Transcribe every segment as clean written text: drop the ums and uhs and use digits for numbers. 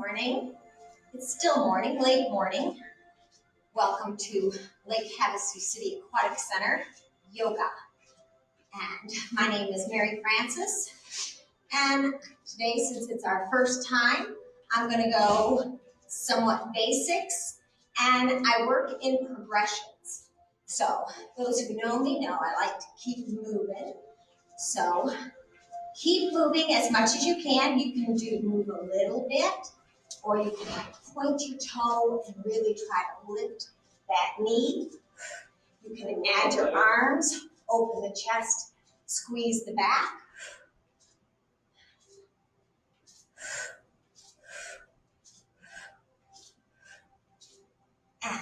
morning. It's still morning, late morning. Welcome to Lake Havasu City Aquatic Center Yoga. And my name is Mary Francis. And today, since it's our first time, I'm going to go somewhat basics. And I work in progressions. So those who know me know I like to keep moving. So keep moving as much as you can. You can move a little bit, or you can point your toe and really try to lift that knee. You can add your arms, open the chest, squeeze the back. And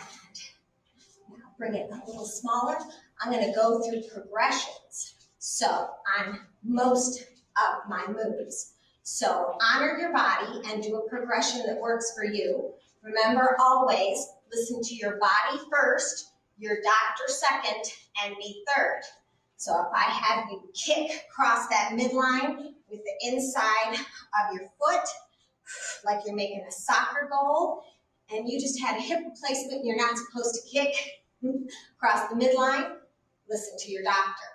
now bring it a little smaller. I'm going to go through progressions. So on most of my moves. So honor your body and do a progression that works for you. Remember always, listen to your body first, your doctor second, and me third. So if I have you kick across that midline with the inside of your foot, like you're making a soccer goal, and you just had a hip replacement and you're not supposed to kick across the midline, listen to your doctor.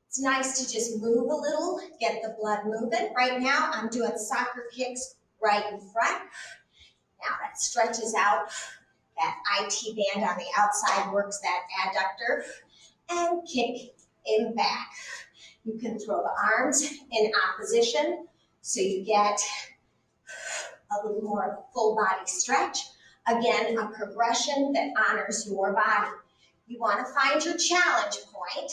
It's nice to just move a little, get the blood moving. Right now, I'm doing soccer kicks right in front. Now that stretches out, that IT band on the outside works that adductor, and kick in back. You can throw the arms in opposition, so you get a little more of a full body stretch. Again, a progression that honors your body. You want to find your challenge point.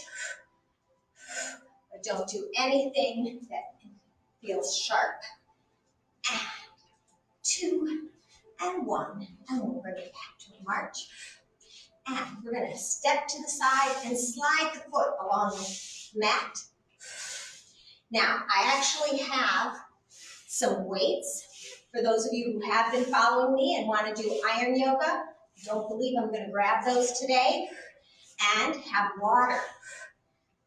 But don't do anything that feels sharp. And 2 and 1, and we'll bring it back to a march. And we're going to step to the side and slide the foot along the mat. Now, I actually have some weights for those of you who have been following me and want to do iron yoga. Don't believe I'm going to grab those today. And have water.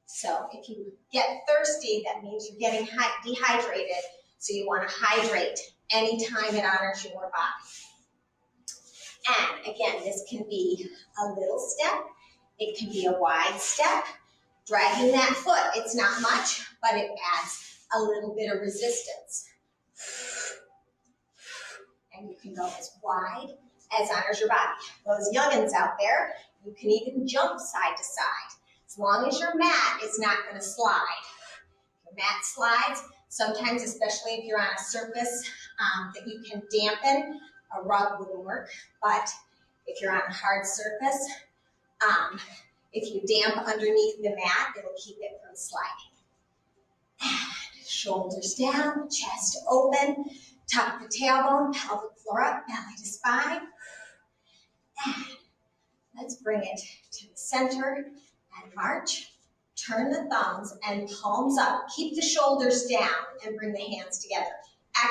So if you get thirsty, that means you're getting dehydrated. So you want to hydrate anytime it honors your body. And again, this can be a little step. It can be a wide step. Dragging that foot, it's not much, but it adds a little bit of resistance. And you can go as wide as honors your body. Those youngins out there, you can even jump side to side. As long as your mat is not going to slide. Your mat slides, sometimes, especially if you're on a surface that you can dampen, a rug wouldn't work. But if you're on a hard surface, if you damp underneath the mat, it'll keep it from sliding. And shoulders down, chest open, tuck the tailbone, pelvic floor up, belly to spine. And let's bring it to the center and march. Turn the thumbs and palms up. Keep the shoulders down and bring the hands together.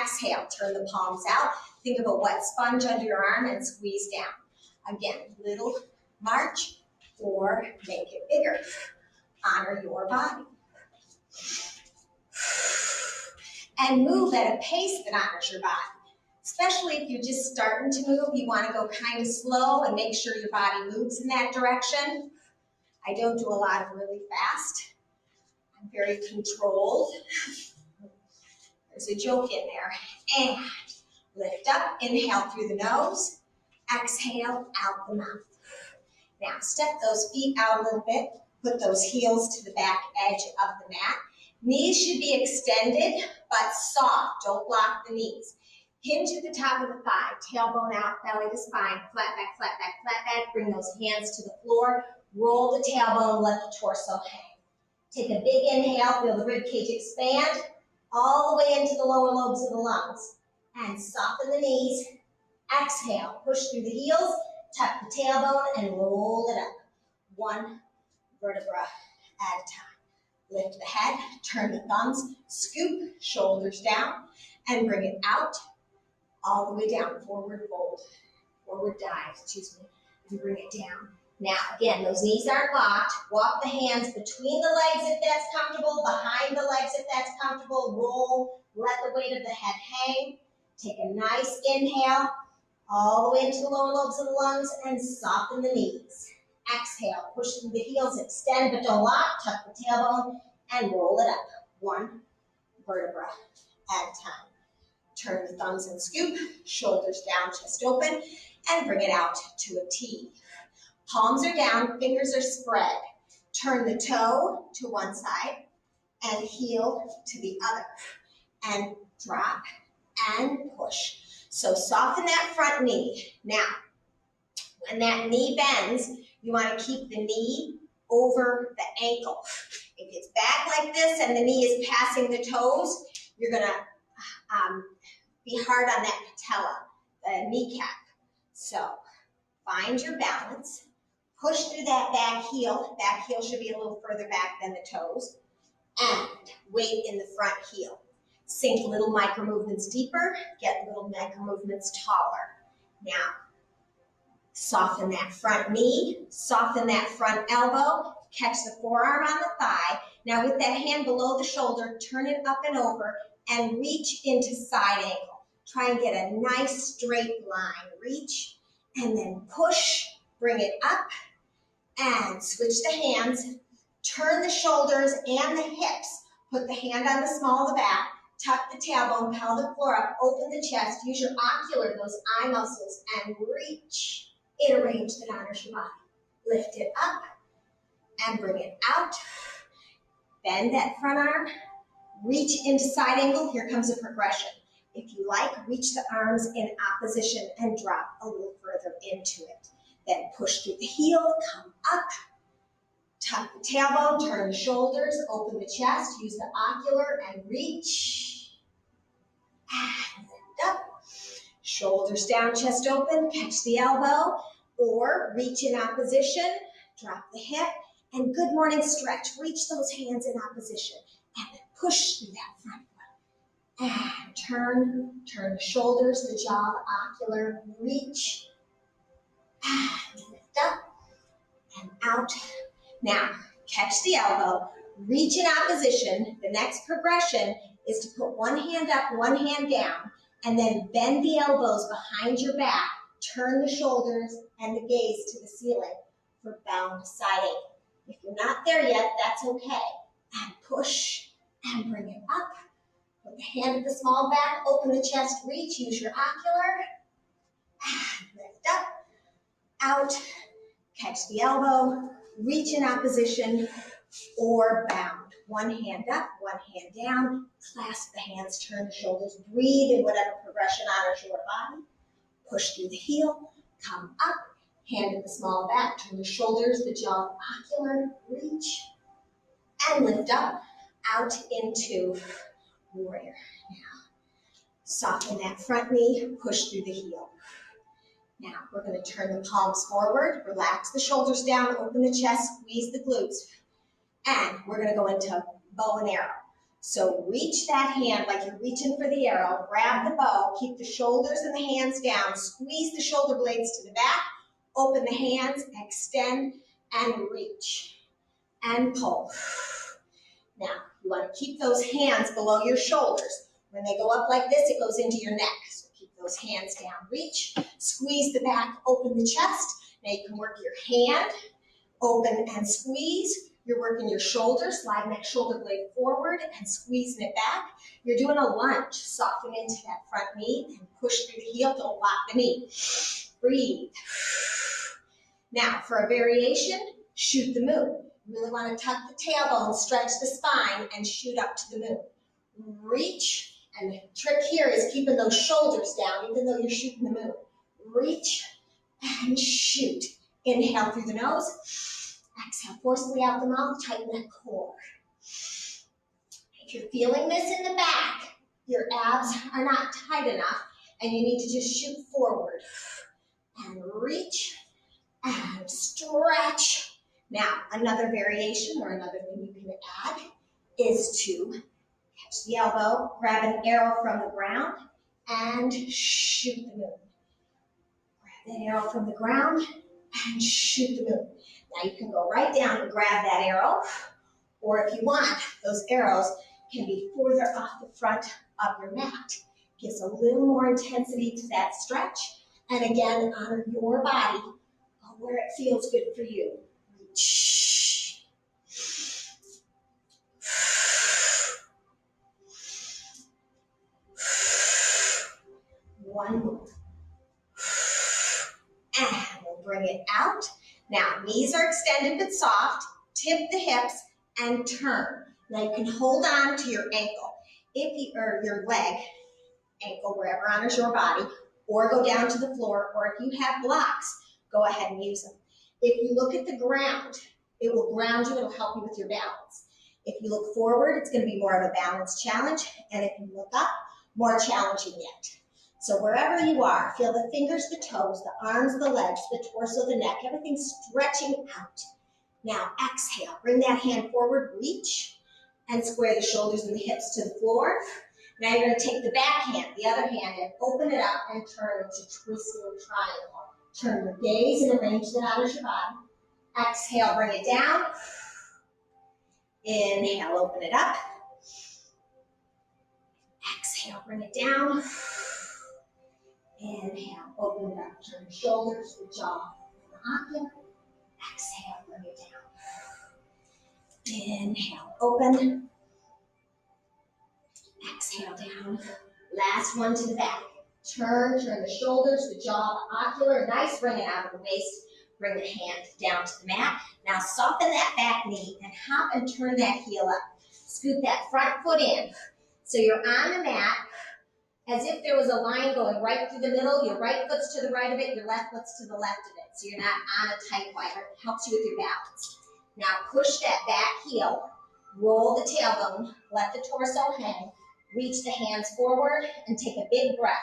Exhale, turn the palms out. Think of a wet sponge under your arm and squeeze down. Again, little march or make it bigger. Honor your body. And move at a pace that honors your body. Especially if you're just starting to move, you want to go kind of slow and make sure your body moves in that direction. I don't do a lot of really fast. I'm very controlled. There's a joke in there. And lift up, inhale through the nose, exhale out the mouth. Now step those feet out a little bit, put those heels to the back edge of the mat. Knees should be extended, but soft, don't block the knees. Hinge at the top of the thigh, tailbone out, belly to spine, flat back, flat back, flat back. Bring those hands to the floor. Roll the tailbone, let the torso hang. Take a big inhale, feel the rib cage expand all the way into the lower lobes of the lungs. And soften the knees. Exhale, push through the heels, tuck the tailbone, and roll it up. 1 vertebra at a time. Lift the head, turn the thumbs, scoop, shoulders down, and bring it out all the way down. Forward fold, forward dive, and bring it down. Now, again, those knees aren't locked. Walk the hands between the legs if that's comfortable, behind the legs if that's comfortable. Roll, let the weight of the head hang. Take a nice inhale all the way into the lower lobes of the lungs and soften the knees. Exhale, push through the heels, extend but don't lock. Tuck the tailbone and roll it up. One vertebra at a time. Turn the thumbs and scoop, shoulders down, chest open, and bring it out to a T. Palms are down, fingers are spread. Turn the toe to one side and heel to the other. And drop and push. So soften that front knee. Now, when that knee bends, you want to keep the knee over the ankle. If it's back like this and the knee is passing the toes, you're going to be hard on that patella, the kneecap. So find your balance. Push through that back heel. Back heel should be a little further back than the toes. And weight in the front heel. Sink little micro movements deeper, get little micro movements taller. Now, soften that front knee, soften that front elbow, catch the forearm on the thigh. Now with that hand below the shoulder, turn it up and over and reach into side angle. Try and get a nice straight line. Reach and then push, bring it up and switch the hands. Turn the shoulders and the hips. Put the hand on the small of the back. Tuck the tailbone, pelvic floor up, open the chest. Use your ocular, those eye muscles, and reach in a range that honors your body. Lift it up and bring it out. Bend that front arm. Reach into side angle. Here comes a progression. If you like, reach the arms in opposition and drop a little further into it. Then push through the heel, come up. Tuck the tailbone, turn the shoulders, open the chest, use the ocular and reach. And lift up. Shoulders down, chest open, catch the elbow, or reach in opposition, drop the hip, and good morning stretch. Reach those hands in opposition and then push through that front foot. And turn the shoulders, the jaw, the ocular, reach. And lift up and out. Now, catch the elbow, reach in opposition. The next progression is to put one hand up, one hand down, and then bend the elbows behind your back, turn the shoulders and the gaze to the ceiling for bound side angle. If you're not there yet, that's okay. And push and bring it up. Put the hand at the small back, open the chest, reach, use your ocular, and lift up, out, catch the elbow, reach in opposition or bound. One hand up, one hand down, clasp the hands, turn the shoulders, breathe in whatever progression honors your body. Push through the heel, come up, hand at the small back, turn the shoulders, the jaw, ocular, reach, and lift up, out into warrior. Now, soften that front knee, push through the heel. Now, we're going to turn the palms forward, relax the shoulders down, open the chest, squeeze the glutes. And we're going to go into bow and arrow. So reach that hand like you're reaching for the arrow, grab the bow, keep the shoulders and the hands down, squeeze the shoulder blades to the back, open the hands, extend, and reach, and pull. Now, you want to keep those hands below your shoulders. When they go up like this, it goes into your neck. So keep those hands down. Reach, squeeze the back, open the chest. Now you can work your hand, open and squeeze. You're working your shoulders, sliding that shoulder blade forward and squeezing it back. You're doing a lunge, soften into that front knee and push through the heel, don't lock the knee. Breathe. Now, for a variation, shoot the moon. You really want to tuck the tailbone, stretch the spine, and shoot up to the moon. Reach, and the trick here is keeping those shoulders down, even though you're shooting the moon. Reach and shoot. Inhale through the nose. Exhale forcefully out the mouth, tighten that core. If you're feeling this in the back, your abs are not tight enough, and you need to just shoot forward. And reach and stretch. Now, another variation or another thing you can add is to catch the elbow, grab an arrow from the ground, and shoot the moon. Grab that arrow from the ground and shoot the moon. Now you can go right down and grab that arrow, or if you want, those arrows can be further off the front of your mat. Gives a little more intensity to that stretch, and again, honor your body where it feels good for you. Reach. One more. And we'll bring it out. Now, knees are extended but soft. Tip the hips and turn. Now you can hold on to your ankle, or your leg, ankle, wherever honors your body, or go down to the floor, or if you have blocks, go ahead and use them. If you look at the ground, it will ground you, it'll help you with your balance. If you look forward, it's going to be more of a balance challenge, and if you look up, more challenging yet. So wherever you are, feel the fingers, the toes, the arms, the legs, the torso, the neck, everything stretching out. Now exhale, bring that hand forward, reach, and square the shoulders and the hips to the floor. Now you're going to take the back hand, the other hand, and open it up and turn into twisting triangle. Turn your gaze in a range that honors your body. Exhale, bring it down. Inhale, open it up. Exhale, bring it down. Inhale, open it up. Turn the shoulders, the jaw, the ocular. Exhale, bring it down. Inhale, open. Exhale, down. Last one to the back. Turn the shoulders, the jaw, the ocular. Nice, bring it out of the waist. Bring the hand down to the mat. Now soften that back knee and hop and turn that heel up. Scoot that front foot in. So you're on the mat as if there was a line going right through the middle. Your right foot's to the right of it, your left foot's to the left of it. So you're not on a tight wire. It helps you with your balance. Now push that back heel. Roll the tailbone. Let the torso hang. Reach the hands forward and take a big breath.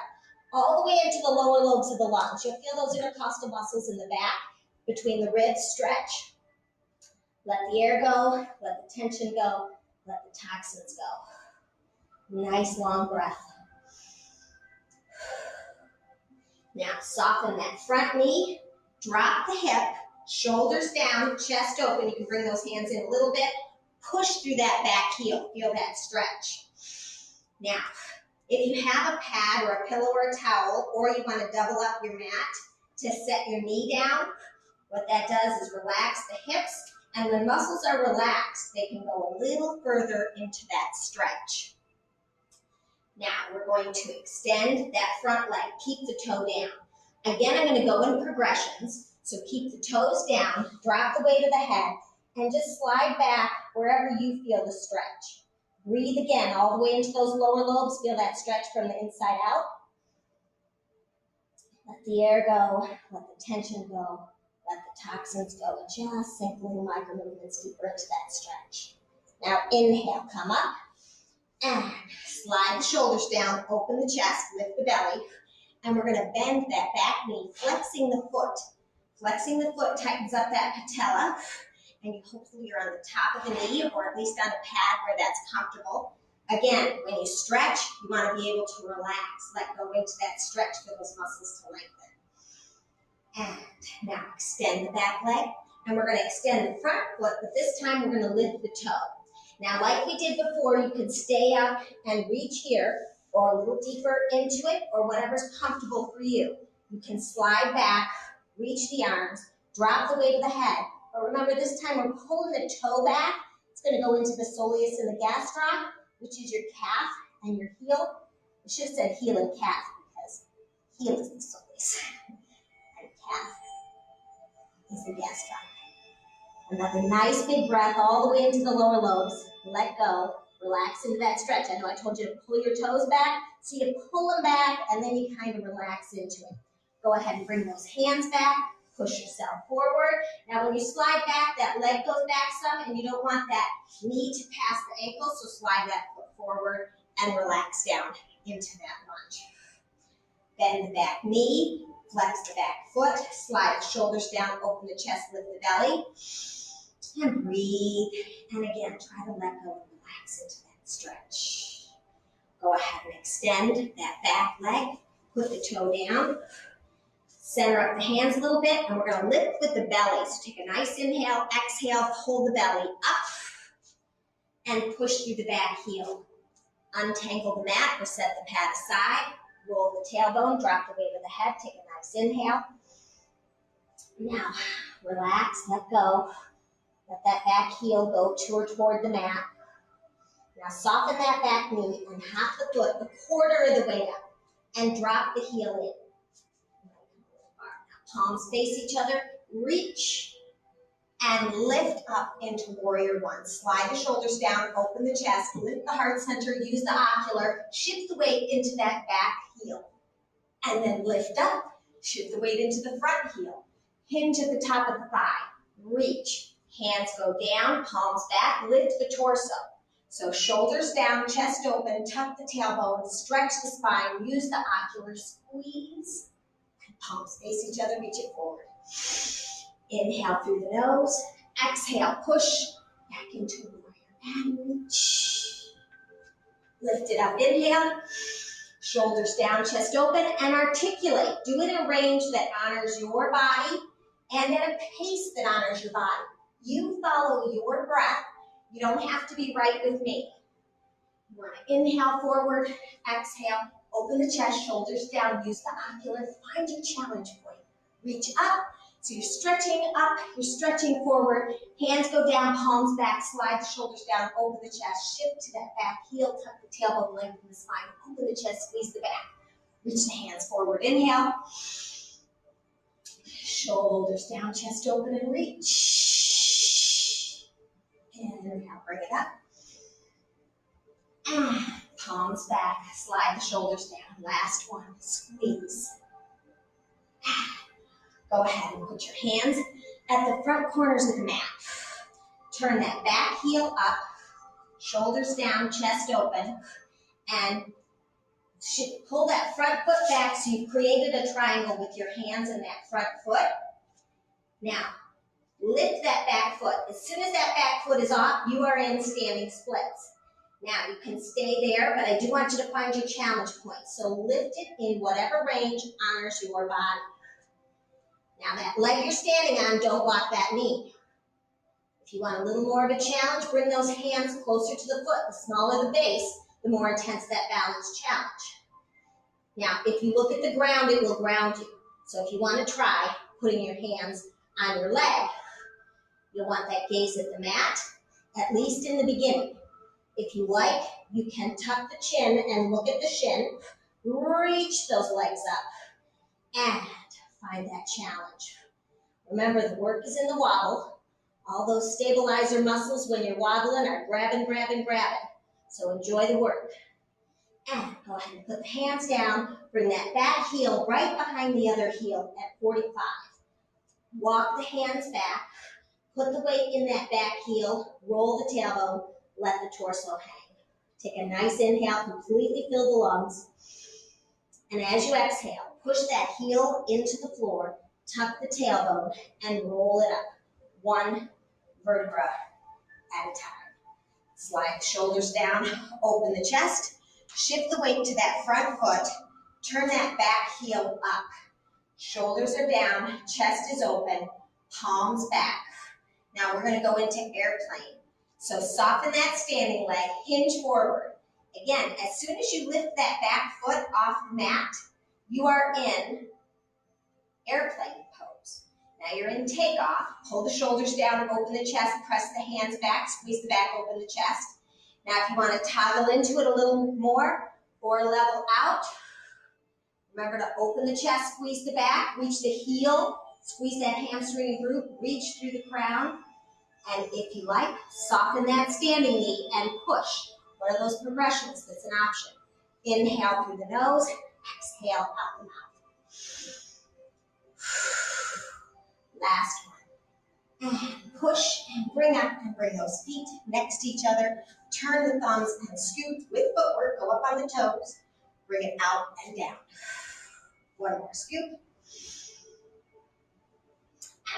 All the way into the lower lobes of the lungs. You'll feel those intercostal muscles in the back between the ribs stretch. Let the air go, let the tension go, let the toxins go. Nice long breath. Now soften that front knee, drop the hip, shoulders down, chest open. You can bring those hands in a little bit. Push through that back heel, feel that stretch. Now, if you have a pad or a pillow or a towel, or you want to double up your mat to set your knee down, what that does is relax the hips, and when muscles are relaxed, they can go a little further into that stretch. Now, we're going to extend that front leg, keep the toe down. Again, I'm going to go in progressions, so keep the toes down, drop the weight of the head, and just slide back wherever you feel the stretch. Breathe again, all the way into those lower lobes. Feel that stretch from the inside out. Let the air go, let the tension go, let the toxins go, and just sink little micro movements deeper into that stretch. Now inhale, come up, and slide the shoulders down, open the chest, lift the belly, and we're gonna bend that back knee, flexing the foot. Flexing the foot tightens up that patella, and hopefully you're on the top of the knee, or at least on a pad where that's comfortable. Again, when you stretch, you want to be able to relax, let go into that stretch for those muscles to lengthen. And now extend the back leg, and we're going to extend the front foot, but this time we're going to lift the toe. Now, like we did before, you can stay up and reach here, or a little deeper into it, or whatever's comfortable for you. You can slide back, reach the arms, drop the weight of the head. But remember, this time we're pulling the toe back. It's going to go into the soleus and the gastroc, which is your calf and your heel. I should have said heel and calf because heel is the soleus and calf is the gastroc. Another nice big breath all the way into the lower lobes. Let go. Relax into that stretch. I know I told you to pull your toes back, so you pull them back and then you kind of relax into it. Go ahead and bring those hands back. Push yourself forward. Now when you slide back, that leg goes back some, and you don't want that knee to pass the ankle, so slide that foot forward and relax down into that lunge. Bend the back knee, flex the back foot, slide the shoulders down, open the chest, lift the belly, and breathe. And again, try to let go and relax into that stretch. Go ahead and extend that back leg, put the toe down, Center up the hands a little bit, and we're going to lift with the belly. So take a nice inhale, exhale, hold the belly up, and push through the back heel. Untangle the mat or set the pad aside. Roll the tailbone, drop the weight of the head, take a nice inhale. Now, relax, let go. Let that back heel go toward the mat. Now soften that back knee and hop the foot a quarter of the way up and drop the heel in. Palms face each other, reach and lift up into warrior one. Slide the shoulders down, open the chest, lift the heart center, use the ocular, shift the weight into that back heel. And then lift up, shift the weight into the front heel. Hinge at the top of the thigh, reach. Hands go down, palms back, lift the torso. So shoulders down, chest open, tuck the tailbone, stretch the spine, use the ocular, squeeze. And palms face each other, reach it forward. Inhale through the nose, exhale, push back into warrior and reach. Lift it up, inhale, shoulders down, chest open, and articulate. Do it in a range that honors your body and at a pace that honors your body. You follow your breath. You don't have to be right with me. You want to inhale forward, exhale, open the chest, shoulders down, use the ocular, find your challenge point. Reach up, so you're stretching up, you're stretching forward, hands go down, palms back, slide the shoulders down, open the chest, shift to that back heel, tuck the tailbone, lengthen the spine, open the chest, squeeze the back. Reach the hands forward, inhale. Shoulders down, chest open, and reach. Inhale, bring it up. And palms back, slide the shoulders down. Last one, squeeze. Go ahead and put your hands at the front corners of the mat. Turn that back heel up, shoulders down, chest open, and pull that front foot back so you've created a triangle with your hands and that front foot. Now, lift that back foot. As soon as that back foot is off, you are in standing splits. Now, you can stay there, but I do want you to find your challenge point. So lift it in whatever range honors your body. Now, that leg you're standing on, don't lock that knee. If you want a little more of a challenge, bring those hands closer to the foot. The smaller the base, the more intense that balance challenge. Now, if you look at the ground, it will ground you. So if you want to try putting your hands on your leg, you'll want that gaze at the mat, at least in the beginning. If you like, you can tuck the chin and look at the shin, reach those legs up, and find that challenge. Remember, the work is in the wobble. All those stabilizer muscles when you're wobbling are grabbing. So enjoy the work. And go ahead and put the hands down. Bring that back heel right behind the other heel at 45. Walk the hands back. Put the weight in that back heel. Roll the tailbone. Let the torso hang. Take a nice inhale. Completely fill the lungs. And as you exhale, push that heel into the floor. Tuck the tailbone and roll it up. One vertebra at a time. Slide the shoulders down. Open the chest. Shift the weight to that front foot. Turn that back heel up. Shoulders are down, chest is open, palms back. Now we're going to go into airplane. So soften that standing leg, hinge forward. Again, as soon as you lift that back foot off the mat, you are in airplane pose. Now you're in takeoff. Pull the shoulders down, open the chest, press the hands back, squeeze the back, open the chest. Now if you want to toggle into it a little more or level out, remember to open the chest, squeeze the back, reach the heel, squeeze that hamstring and glute, reach through the crown. And if you like, soften that standing knee and push. One of those progressions that's an option. Inhale through the nose, exhale out the mouth. Last one. And push and bring up and bring those feet next to each other. Turn the thumbs and scoot with footwork. Go up on the toes. Bring it out and down. One more scoop.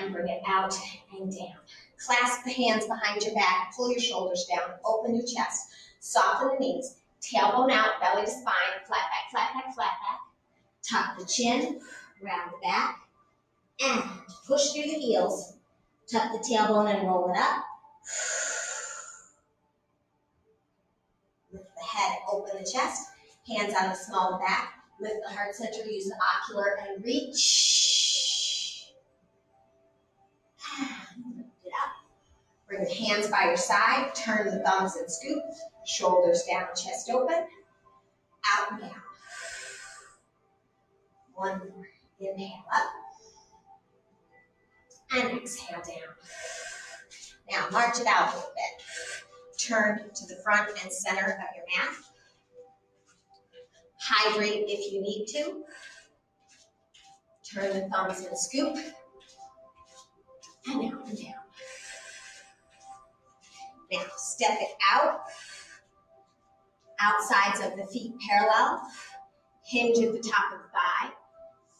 And bring it out and down. Clasp the hands behind your back. Pull your shoulders down. Open your chest. Soften the knees. Tailbone out, belly to spine. Flat back, flat back, flat back. Tuck the chin. Round the back. And push through the heels. Tuck the tailbone and roll it up. Lift the head, open the chest. Hands on the small back. Lift the heart center, use the ocular and reach. And lift it up. Bring the hands by your side. Turn the thumbs and scoop. Shoulders down, chest open. Out and down. One more. Inhale up. And exhale down. Now march it out a little bit. Turn to the front and center of your mat. Hydrate if you need to. Turn the thumbs and scoop. And out and down. Now step it out. Outsides of the feet parallel. Hinge at the top of the thigh.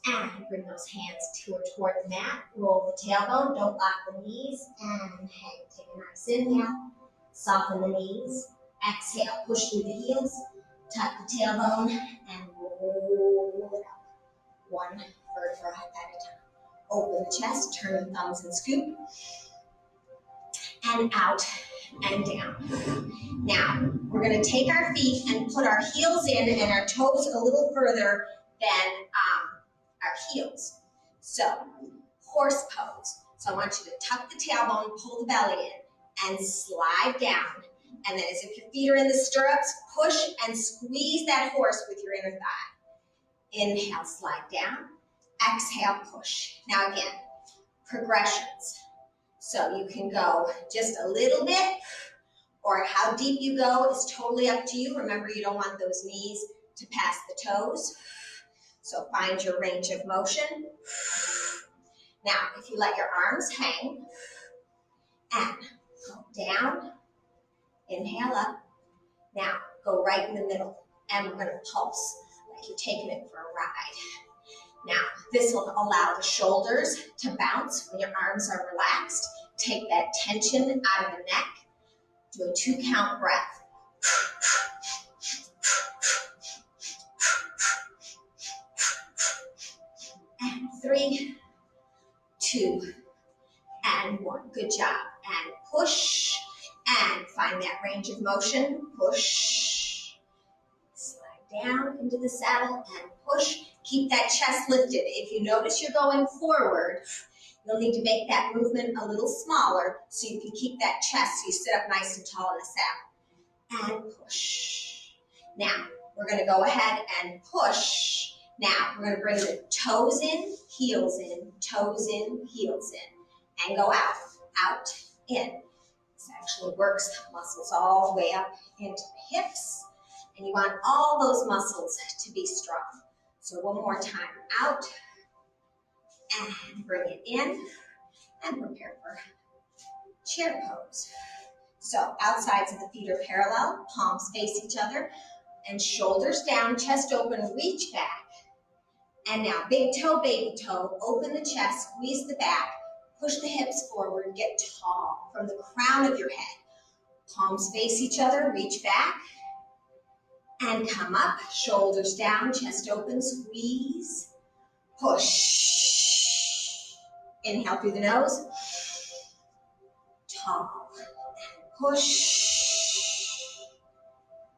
And bring those hands toward the mat. Roll the tailbone. Don't lock the knees. And hang. Take a nice inhale. Soften the knees. Exhale. Push through the heels. Tuck the tailbone. And roll it up. One vertebra at a time. Open the chest. Turn the thumbs and scoop. And out and down. Now, we're going to take our feet and put our heels in and our toes a little further than our heels. So, horse pose. So I want you to tuck the tailbone, pull the belly in, and slide down. And then as if your feet are in the stirrups, push and squeeze that horse with your inner thigh. Inhale, slide down. Exhale, push. Now again, progressions. So you can go just a little bit, or how deep you go is totally up to you. Remember, you don't want those knees to pass the toes. So find your range of motion. Now, if you let your arms hang, and go down, inhale up. Now, go right in the middle, and we're gonna pulse like you're taking it for a ride. Now, this will allow the shoulders to bounce when your arms are relaxed. Take that tension out of the neck. Do a 2-count breath. And 3, 2, and 1. Good job. And push, and find that range of motion. Push. Slide down into the saddle and push. Keep that chest lifted. If you notice you're going forward, you'll need to make that movement a little smaller so you can keep that chest so you sit up nice and tall in the saddle. And push. Now, we're going to go ahead and push. Now, we're going to bring the toes in, heels in, toes in, heels in, and go out, out, in. This actually works muscles all the way up into the hips, and you want all those muscles to be strong. So one more time, out, and bring it in, and prepare for chair pose. So outsides of the feet are parallel, palms face each other, and shoulders down, chest open, reach back. And now big toe, baby toe, open the chest, squeeze the back, push the hips forward, get tall from the crown of your head. Palms face each other, reach back, and come up, shoulders down, chest open, squeeze, push. Inhale through the nose, tall, and push,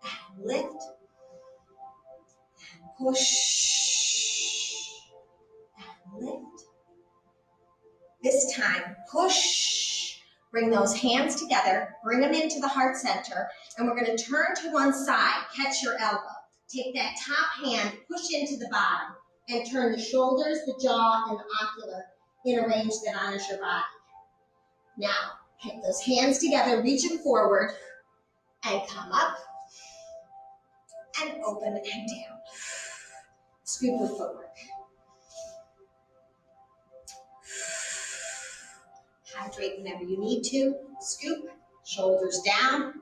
and lift, and push, and lift. This time, push, bring those hands together, bring them into the heart center, and we're going to turn to one side, catch your elbow. Take that top hand, push into the bottom, and turn the shoulders, the jaw, and the ocular in a range that honors your body. Now, take those hands together, reach them forward, and come up, and open and down. Scoop your footwork. Hydrate whenever you need to. Scoop, shoulders down,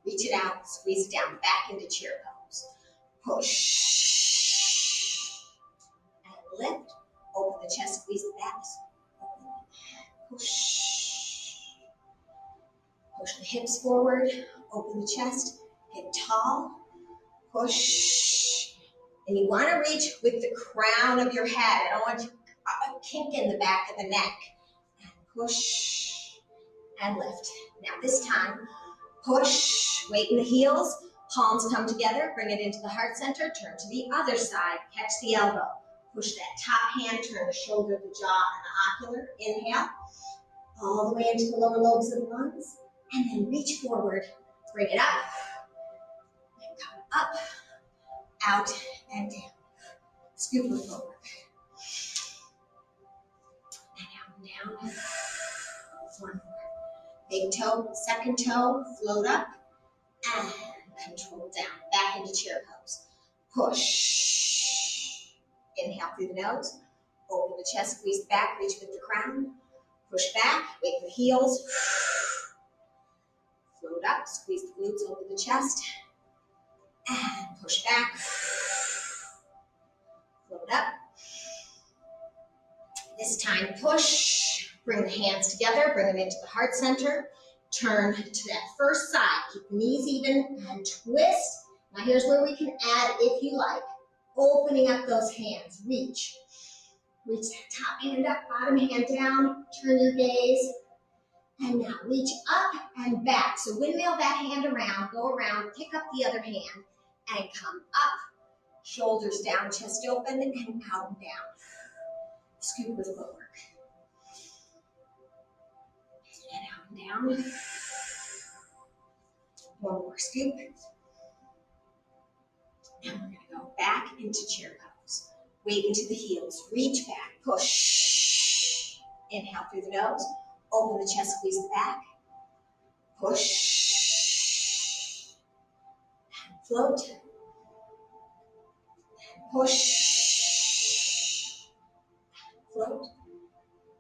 reach it out, squeeze it down, back into chair pose. Push, and lift, open the chest, squeeze the back, open, push. Push the hips forward, open the chest, get tall, push. And you want to reach with the crown of your head. I don't want you kink in the back of the neck. And push and lift. Now this time, push, weight in the heels, palms come together, bring it into the heart center, turn to the other side, catch the elbow. Push that top hand, turn the shoulder, the jaw, and the ocular. Inhale, all the way into the lower lobes of the lungs, and then reach forward, bring it up, and come up, out, and down. Scoop it forward. And out and down. One more. Big toe, second toe, float up, and control down. Back into chair pose. Push. Inhale through the nose. Open the chest, squeeze back, reach with the crown. Push back, weight the heels. Float up, squeeze the glutes over the chest. And push back. Float up. This time, push. Bring the hands together, bring them into the heart center. Turn to that first side. Keep the knees even and twist. Now here's where we can add, if you like, opening up those hands. Reach. Reach that top hand up, bottom hand down. Turn your gaze. And now reach up and back. So windmill that hand around, go around, pick up the other hand, and come up. Shoulders down, chest open, and out and down. Scoop with footwork. And out and down. One more scoop. And we're going to go back into chair pose. Weight into the heels. Reach back. Push. Inhale through the nose. Open the chest, squeeze the back. Push. And float. And push. And float.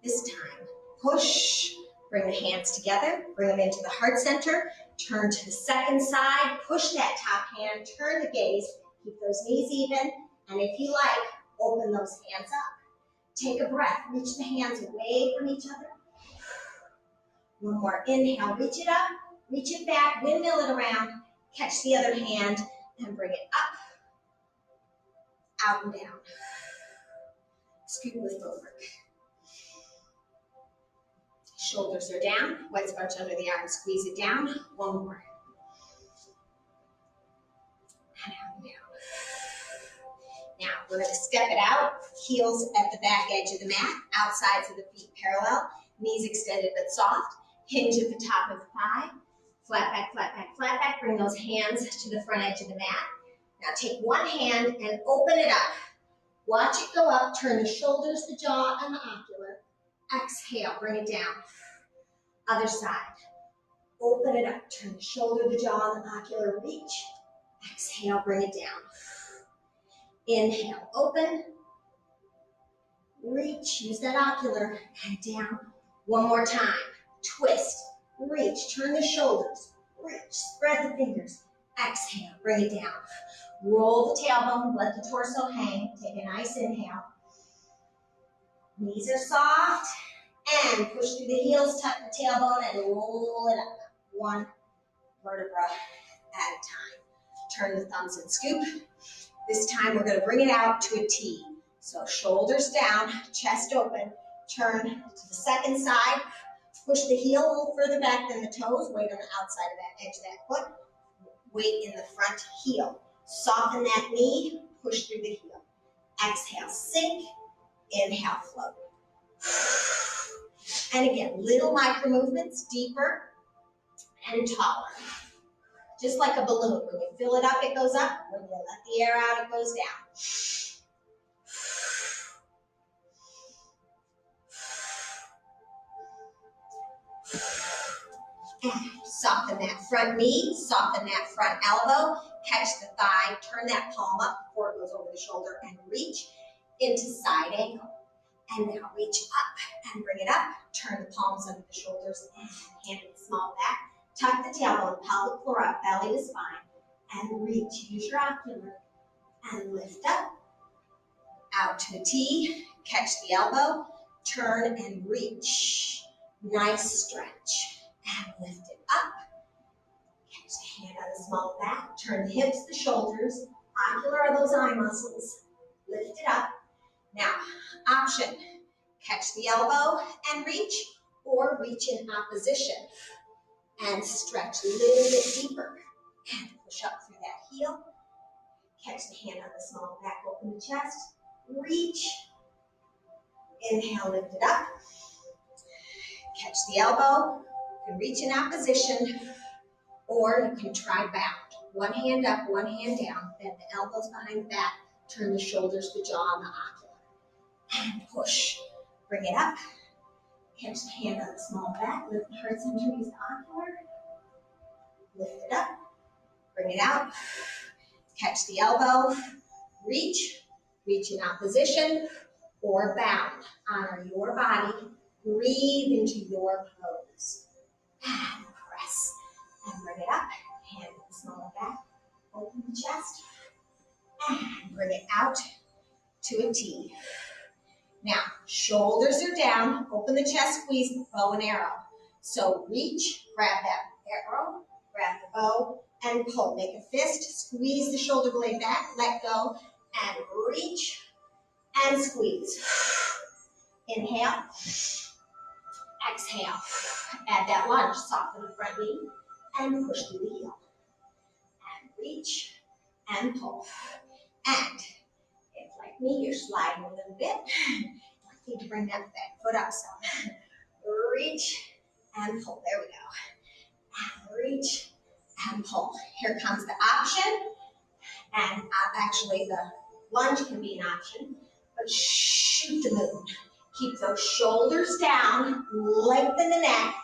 This time, push. Bring the hands together. Bring them into the heart center. Turn to the second side. Push that top hand. Turn the gaze. Keep those knees even. And if you like, open those hands up. Take a breath. Reach the hands away from each other. One more. Inhale. Reach it up. Reach it back. Windmill it around. Catch the other hand and bring it up. Out and down. Scoop with footwork. Shoulders are down. Wide sponge under the arms. Squeeze it down. One more. And out and down. Now, we're going to step it out. Heels at the back edge of the mat. Outsides of the feet parallel. Knees extended but soft. Hinge at the top of the thigh. Flat back, flat back, flat back. Bring those hands to the front edge of the mat. Now take one hand and open it up. Watch it go up. Turn the shoulders, the jaw, and the ocular. Exhale, bring it down. Other side. Open it up. Turn the shoulder, the jaw, and the ocular. Reach. Exhale, bring it down. Inhale, open. Reach. Use that ocular. And down. One more time. Twist. Reach. Turn the shoulders. Reach. Spread the fingers. Exhale, bring it down. Roll the tailbone. Let the torso hang. Take a nice inhale. Knees are soft, and push through the heels, tuck the tailbone, and roll it up. One vertebra at a time. Turn the thumbs and scoop. This time we're going to bring it out to a T. So shoulders down, chest open. Turn to the second side. Push the heel a little further back than the toes. Weight on the outside of that edge of that foot. Weight in the front heel. Soften that knee. Push through the heel. Exhale, sink. Inhale, float. And again, little micro movements, deeper and taller. Just like a balloon. When you fill it up, it goes up. When you let the air out, it goes down. And soften that front knee, soften that front elbow, catch the thigh, turn that palm up before it goes over the shoulder, and reach into side angle. And now reach up and bring it up. Turn the palms under the shoulders and hand it the small back. Tuck the tailbone, pelvic floor up, belly to spine, and reach. Use your ocular and lift up. Out to the T, catch the elbow, turn and reach. Nice stretch. And lift it up. Catch the hand on the small back. Turn the hips, the shoulders. Ocular are those eye muscles. Lift it up. Now, option. Catch the elbow and reach, or reach in opposition. And stretch a little bit deeper. And push up through that heel. Catch the hand on the small back, open the chest. Reach. Inhale, lift it up. Catch the elbow. You can reach in opposition, or you can try bound. One hand up, one hand down. Bend the elbows behind the back. Turn the shoulders, the jaw, and the ocular. And push. Bring it up. Catch the hand on the small back. Lift the heart center, use the ocular. Lift it up. Bring it out. Catch the elbow. Reach. Reach in opposition or bound. Honor your body. Breathe into your pose. And press. And bring it up. Hand on the small back. Open the chest. And bring it out to a T. Now, shoulders are down. Open the chest, squeeze, bow and arrow. So reach, grab that arrow, grab the bow, and pull. Make a fist, squeeze the shoulder blade back, let go, and reach and squeeze. Inhale, exhale. Add that lunge, soften the front knee, and push through the heel. And reach and pull. And if, like me, you're sliding a little bit, you need to bring that back foot up some. Reach and pull. There we go. And reach and pull. Here comes the option. And actually, the lunge can be an option, but shoot the moon. Keep those shoulders down, lengthen the neck,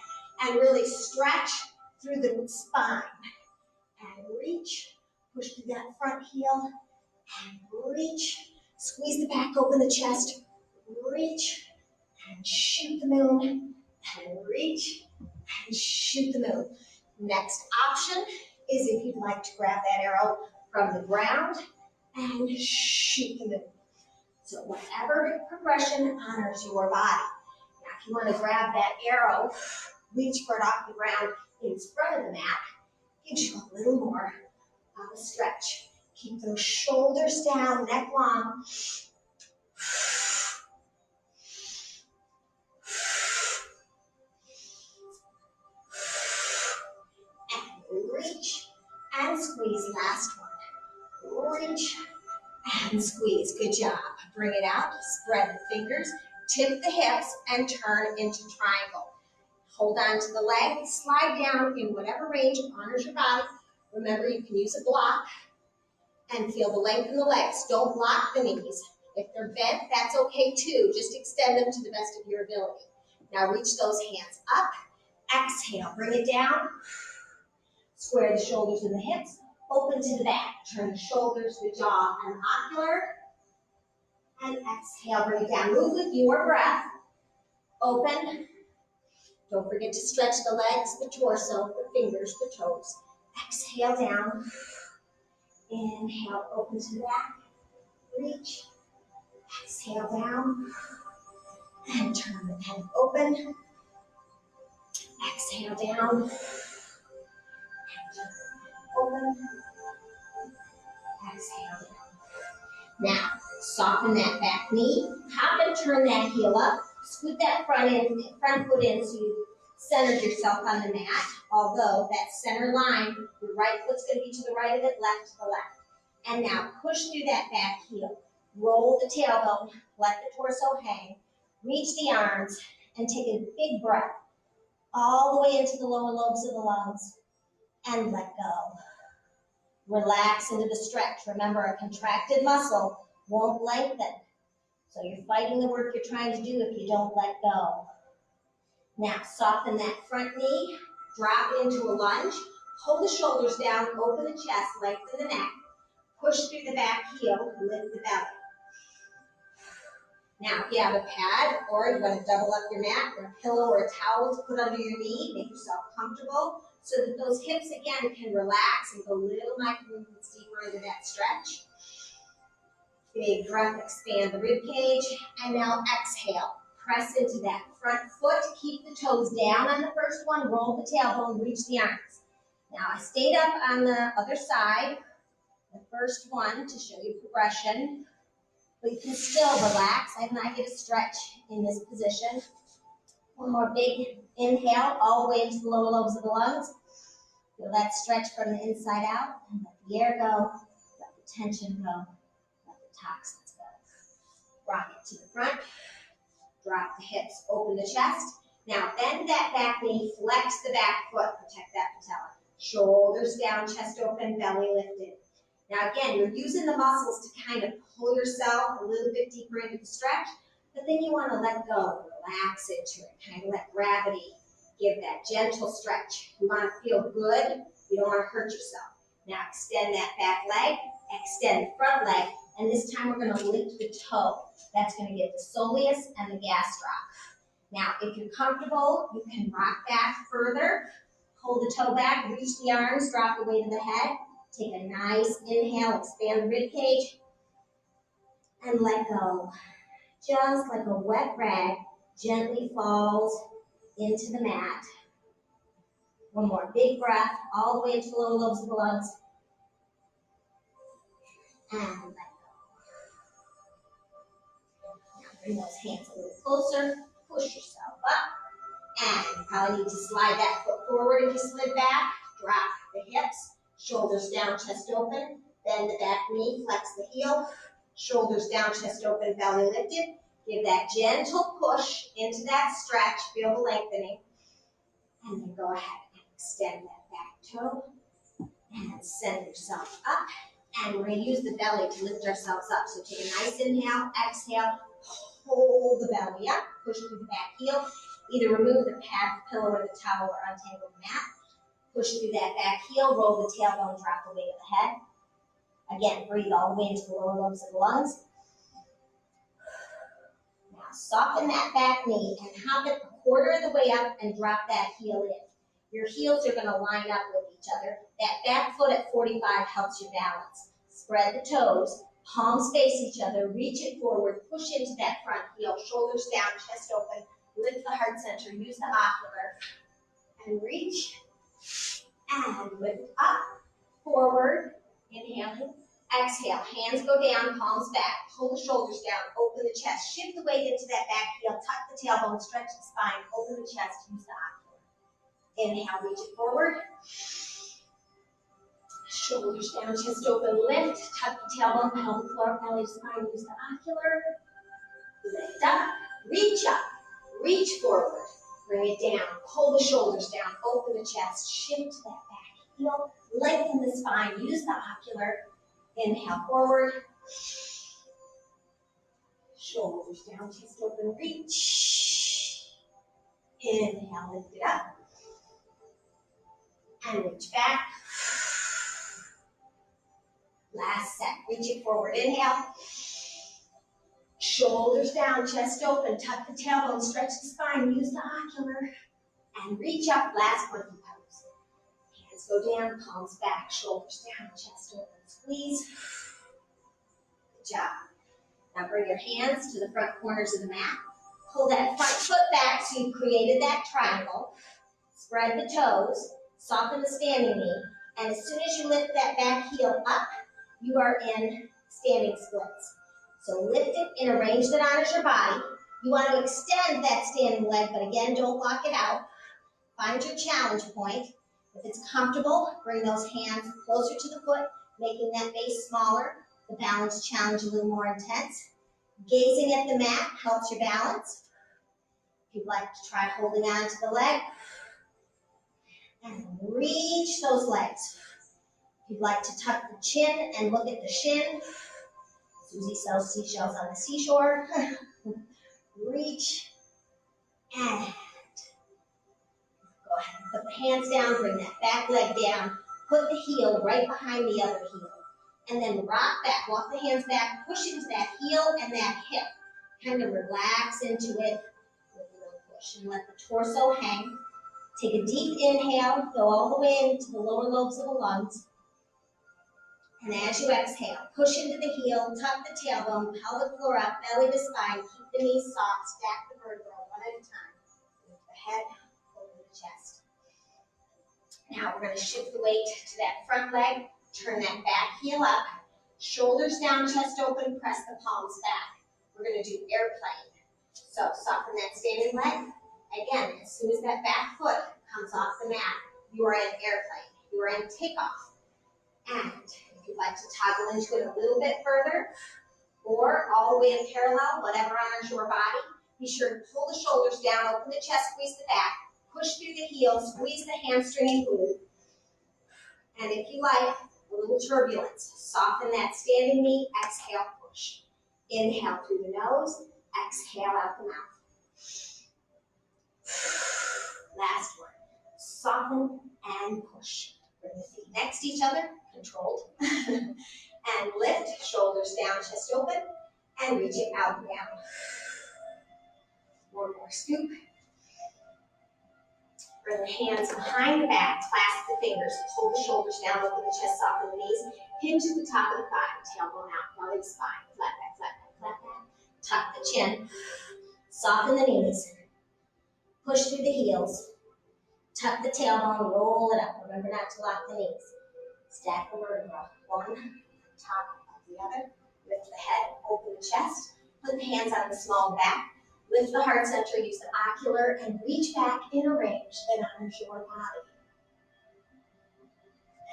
and really stretch through the spine. And reach, push through that front heel, and reach, squeeze the back, open the chest, reach, and shoot the moon, and reach, and shoot the moon. Next option is if you'd like to grab that arrow from the ground and shoot the moon. So whatever progression honors your body. Now if you want to grab that arrow, reach for it off the ground in front of the mat, gives you a little more of a stretch. Keep those shoulders down, neck long. And reach and squeeze. Last one. Reach and squeeze. Good job. Bring it out. Spread the fingers. Tip the hips and turn into triangle. Hold on to the leg. Slide down in whatever range honors your body. Remember, you can use a block and feel the length in the legs. Don't block the knees. If they're bent, that's okay too. Just extend them to the best of your ability. Now reach those hands up. Exhale. Bring it down. Square the shoulders and the hips. Open to the back. Turn the shoulders, the jaw, and ocular. And exhale. Bring it down. Move with your breath. Open. Don't forget to stretch the legs, the torso, the fingers, the toes. Exhale down. Inhale, open to the back. Reach. Exhale down. And turn the head open. Exhale down. And turn open. Exhale down. Now, soften that back knee. Hop and turn that heel up. Scoot that front foot in so you centered yourself on the mat. Although that center line, your right foot's going to be to the right of it, left to the left. And now push through that back heel. Roll the tailbone, let the torso hang. Reach the arms and take a big breath all the way into the lower lobes of the lungs and let go. Relax into the stretch. Remember, a contracted muscle won't lengthen. So you're fighting the work you're trying to do if you don't let go. Now, soften that front knee, drop into a lunge, pull the shoulders down, open the chest, lengthen the neck, push through the back heel, lift the belly. Now, if you have a pad or you want to double up your mat or a pillow or a towel to put under your knee, make yourself comfortable so that those hips, again, can relax and go little micro movements deeper into that stretch. Big breath, expand the rib cage, and now exhale. Press into that front foot, keep the toes down on the first one, roll the tailbone, reach the arms. Now I stayed up on the other side, the first one to show you progression. but you can still relax. I might get a stretch in this position. One more big inhale, all the way into the lower lobes of the lungs. Feel that stretch from the inside out, and let the air go, let the tension go, let the toxins go. Rock it to the front, drop the hips, open the chest. Now bend that back knee, flex the back foot, protect that patella. Shoulders down, chest open, belly lifted. Now again, you're using the muscles to kind of pull yourself a little bit deeper into the stretch, but then you want to let go, relax into it, kind of let gravity give that gentle stretch. You want to feel good, you don't want to hurt yourself. Now extend that back leg, extend the front leg, and this time we're going to lift the toe. That's going to get the soleus and the gastroc. Now if you're comfortable, you can rock back further, hold the toe back, reach the arms, drop the weight of the head. Take a nice inhale, expand the rib cage, and let go. Just like a wet rag, gently falls into the mat. One more big breath, all the way into the lower lobes of the lungs. And let go. Now bring those hands a little closer, push yourself up, and you probably need to slide that foot forward if you slid back. Drop the hips. Shoulders down, chest open, bend the back knee, flex the heel, shoulders down, chest open, belly lifted. Give that gentle push into that stretch, feel the lengthening, and then go ahead and extend that back toe, and send yourself up, and we're going to use the belly to lift ourselves up. So take a nice inhale, exhale, hold the belly up, push through the back heel, either remove the pad, the pillow, or the towel, or untangle the mat. Push through that back heel, roll the tailbone, drop the weight of the head. Again, breathe all the way into the lower lobes of the lungs. Now soften that back knee and hop it a quarter of the way up and drop that heel in. Your heels are going to line up with each other. That back foot at 45 helps your balance. Spread the toes, palms face each other, reach it forward, push into that front heel, shoulders down, chest open, lift the heart center, use the ocular, and reach. And lift up, forward, inhaling, exhale, hands go down, palms back, pull the shoulders down, open the chest, shift the weight into that back heel, tuck the tailbone, stretch the spine, open the chest, use the ocular. Inhale, reach it forward. Shoulders down, chest open, lift, tuck the tailbone, pelvic floor, belly, spine, use the ocular. Lift up, reach forward. Bring it down, pull the shoulders down, open the chest, shift that back heel, lengthen the spine, use the ocular. Inhale forward. Shoulders down, chest open, reach. Inhale, lift it up. And reach back. Last set, reach it forward, inhale. Shoulders down, chest open, tuck the tailbone, stretch the spine, use the ocular, and reach up, last monkey pose. Hands go down, palms back, shoulders down, chest open, squeeze. Good job. Now bring your hands to the front corners of the mat. Pull that front foot back so you've created that triangle. Spread the toes, soften the standing knee, and as soon as you lift that back heel up, you are in standing splits. So lift it in a range that honors your body. You want to extend that standing leg, but again, don't lock it out. Find your challenge point. If it's comfortable, bring those hands closer to the foot, making that base smaller, the balance challenge a little more intense. Gazing at the mat helps your balance. If you'd like to try holding on to the leg, and reach those legs. If you'd like to tuck the chin and look at the shin, Susie sells seashells on the seashore. Reach and go ahead and put the hands down, bring that back leg down, put the heel right behind the other heel. And then rock back, walk the hands back, push into that heel and that hip. Kind of relax into it with a little push and let the torso hang. Take a deep inhale, go all the way into the lower lobes of the lungs. And as you exhale, push into the heel, tuck the tailbone, pelvic floor up, belly to spine, keep the knees soft, stack the vertebrae one at a time. Lift the head, over the chest. Now we're going to shift the weight to that front leg, turn that back heel up, Shoulders down, chest open, press the palms back. We're going to do airplane. So soften that standing leg. Again, as soon as that back foot comes off the mat, you are in airplane. You are in takeoff. And if you'd like to toggle into it a little bit further, or all the way in parallel, whatever honors your body, be sure to pull the shoulders down, open the chest, squeeze the back, push through the heels, squeeze the hamstring and glute. And if you like, a little turbulence. Soften that standing knee, exhale, push. Inhale through the nose, exhale out the mouth. Last one. Soften and push. Bring the feet next to each other, controlled. And lift, shoulders down, chest open, and reach it out and down. One more scoop. Bring the hands behind the back, clasp the fingers, pull the shoulders down, open the chest, soften the knees, hinge at the top of the thigh, tailbone out, belly to spine, flat back, flat back, flat back. Tuck the chin, soften the knees, push through the heels, tuck the tailbone, roll it up. Remember not to lock the knees. Stack the vertebra, one on top of the other. Lift the head, open the chest, put the hands on the small back. Lift the heart center, use the ocular, and reach back in a range that honors your body.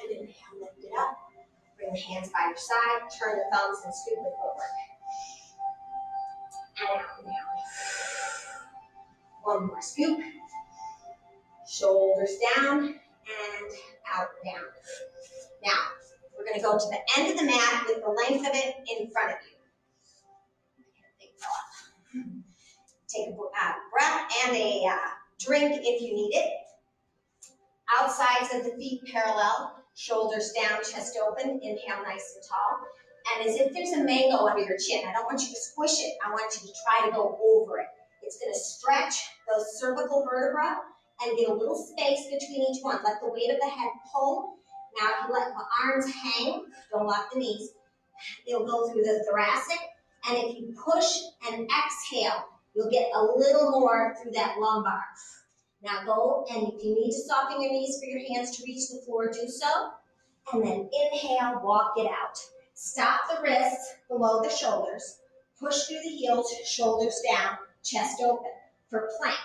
And inhale, lift it up. Bring the hands by your side, turn the thumbs and scoop the footwork. And out and down. One more scoop. Shoulders down and out and down. Now, we're going to go to the end of the mat with the length of it in front of you. Take a breath and a drink if you need it. Outsides of the feet parallel, shoulders down, chest open, inhale nice and tall. And as if there's a mango under your chin, I don't want you to squish it, I want you to try to go over it. It's going to stretch those cervical vertebrae and get a little space between each one. Let the weight of the head pull. Now if you let the arms hang, don't lock the knees, it'll go through the thoracic. And if you push and exhale, you'll get a little more through that lumbar. Now go, and if you need to soften your knees for your hands to reach the floor, do so. And then inhale, walk it out. Stop the wrists below the shoulders. Push through the heels, shoulders down, chest open. For plank,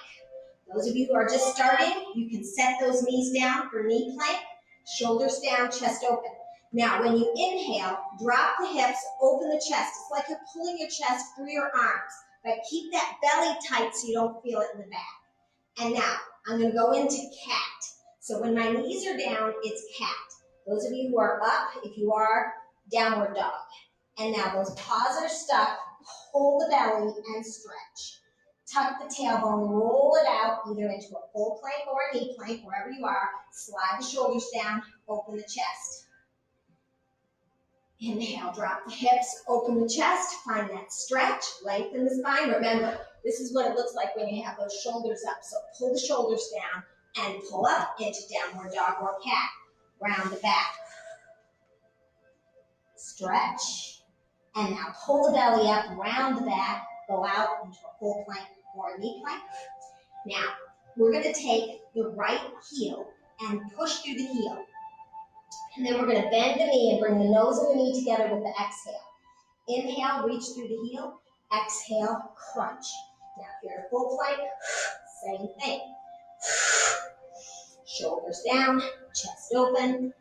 those of you who are just starting, you can set those knees down for knee plank, shoulders down, chest open. Now, when you inhale, drop the hips, open the chest. It's like you're pulling your chest through your arms. But keep that belly tight so you don't feel it in the back. And now, I'm going to go into cat. So when my knees are down, it's cat. Those of you who are up, if you are, downward dog. And now those paws are stuck, hold the belly and stretch. Tuck the tailbone, roll it out either into a full plank or a knee plank, wherever you are. Slide the shoulders down, open the chest. Inhale, drop the hips, open the chest, find that stretch, lengthen the spine. Remember, this is what it looks like when you have those shoulders up. So pull the shoulders down and pull up into downward dog or cat. Round the back. Stretch. And now pull the belly up, round the back, go out into a full plank or a knee plank. Now, we're going to take the right heel and push through the heel. And then we're going to bend the knee and bring the nose and the knee together with the exhale. Inhale, reach through the heel. Exhale, crunch. Now, if you're in a full plank, same thing. Shoulders down, chest open,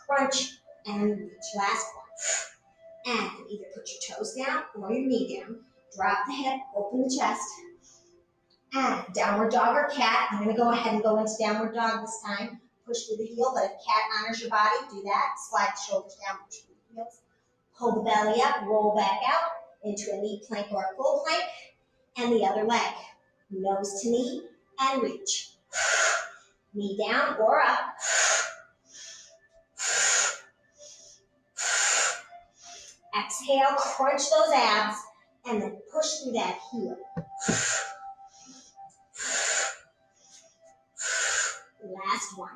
crunch, and reach. Last one. And either put your toes down or your knee down. Drop the hip, open the chest. And downward dog or cat. I'm going to go ahead and go into downward dog this time. Push through the heel, but if cat honors your body, do that. Slide the shoulders down, push through the heels. Pull the belly up, roll back out into a knee plank or a full plank. And the other leg. Nose to knee and reach. Knee down or up. Exhale, crunch those abs, and then push through that heel. Last one.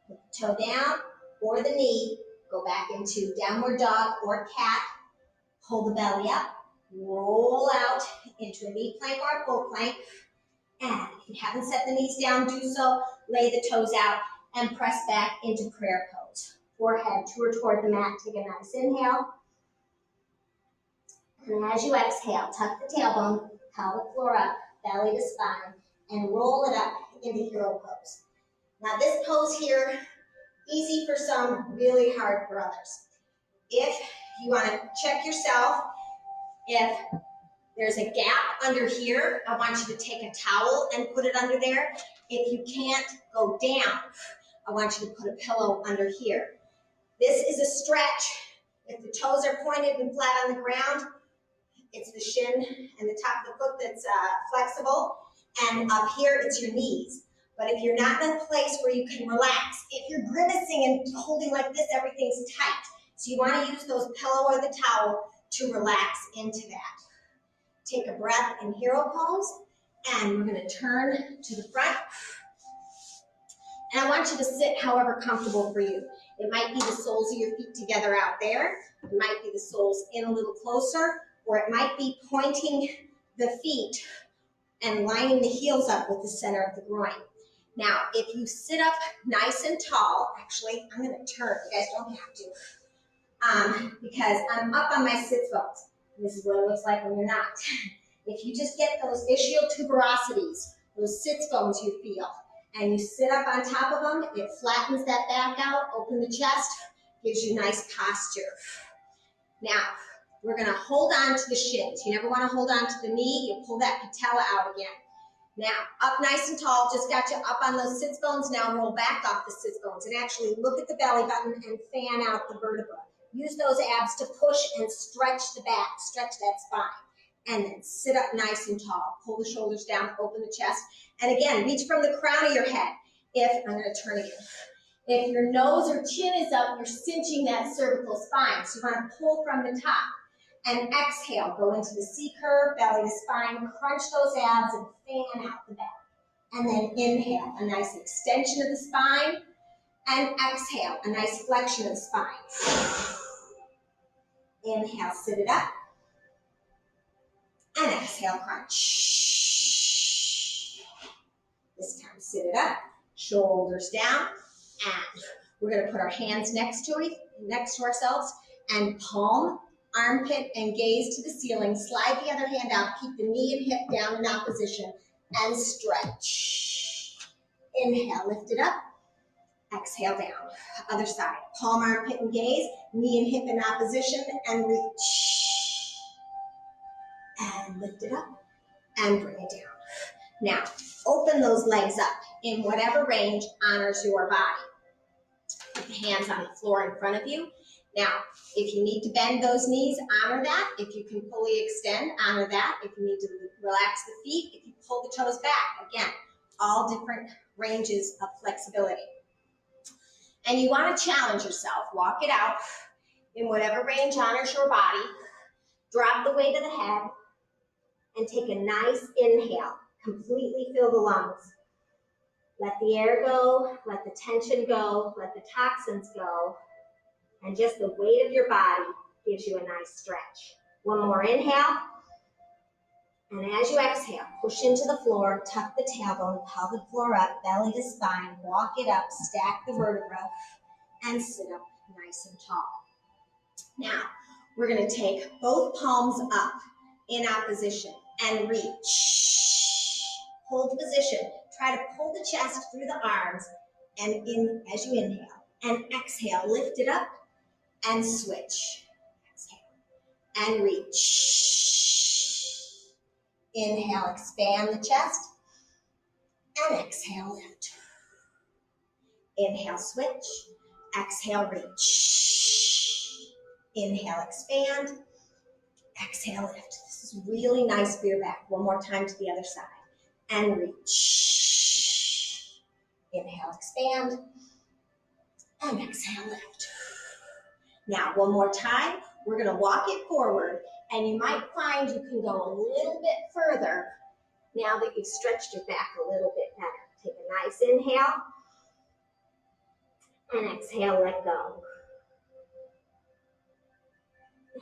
Put the toe down or the knee. Go back into downward dog or cat. Pull the belly up. Roll out into a knee plank or a full plank. And if you haven't set the knees down, do so. Lay the toes out and press back into prayer pose. forehead toward the mat. Take a nice inhale. And as you exhale, tuck the tailbone, pelvic floor up, belly to spine, and roll it up into hero pose. Now this pose here, easy for some, really hard for others. If you want to check yourself, if there's a gap under here, I want you to take a towel and put it under there. If you can't go down, I want you to put a pillow under here. This is a stretch. If the toes are pointed and flat on the ground, it's the shin and the top of the foot that's flexible. And up here, it's your knees. But if you're not in a place where you can relax, if you're grimacing and holding like this, everything's tight. So you want to use those pillow or the towel to relax into that. Take a breath in hero pose, and we're going to turn to the front. And I want you to sit however comfortable for you. It might be the soles of your feet together out there. It might be the soles in a little closer, or it might be pointing the feet and lining the heels up with the center of the groin. Now, if you sit up nice and tall, actually, I'm going to turn. You guys don't have to, because I'm up on my sits bones. This is what it looks like when you're not. If you just get those ischial tuberosities, those sits bones you feel, and you sit up on top of them, it flattens that back out, open the chest, gives you nice posture. Now, we're going to hold on to the shins. You never want to hold on to the knee. You pull that patella out again. Now, up nice and tall, just got you up on those sits bones. Now roll back off the sits bones and actually look at the belly button and fan out the vertebra. Use those abs to push and stretch the back, stretch that spine. And then sit up nice and tall. Pull the shoulders down, open the chest. And again, reach from the crown of your head. I'm going to turn again. If your nose or chin is up, you're cinching that cervical spine. So you want to pull from the top. And exhale, go into the C-curve, belly to spine, crunch those abs and fan out the back. And then inhale, a nice extension of the spine. And exhale, a nice flexion of the spine. Inhale, sit it up. And exhale, crunch. This time, sit it up, shoulders down, and we're going to put our hands next to ourselves and palm, armpit, and gaze to the ceiling. Slide the other hand out, keep the knee and hip down in opposition, and stretch. Inhale, lift it up. Exhale, down. Other side, palm, armpit, and gaze, knee and hip in opposition, and reach. And lift it up and bring it down. Now, open those legs up in whatever range honors your body. Put the hands on the floor in front of you. Now, if you need to bend those knees, honor that. If you can fully extend, honor that. If you need to relax the feet, if you pull the toes back, again, all different ranges of flexibility. And you want to challenge yourself. Walk it out in whatever range honors your body. Drop the weight of the head. And take a nice inhale. Completely fill the lungs. Let the air go, let the tension go, let the toxins go, and just the weight of your body gives you a nice stretch. One more inhale. And as you exhale, push into the floor, tuck the tailbone, pelvic floor up, belly to spine, walk it up, stack the vertebra, and sit up nice and tall. Now, we're going to take both palms up in opposition and reach. Hold position. Try to pull the chest through the arms and in as you inhale. And exhale, lift it up and switch. Exhale and reach. Inhale, expand the chest. And exhale, lift. Inhale, switch. Exhale, reach. Inhale, expand. Exhale, lift. This is really nice for your back. One more time to the other side. And reach. Inhale, expand. And exhale, lift. Now, one more time. We're going to walk it forward. And you might find you can go a little bit further now that you've stretched your back a little bit better. Take a nice inhale. And exhale, let go.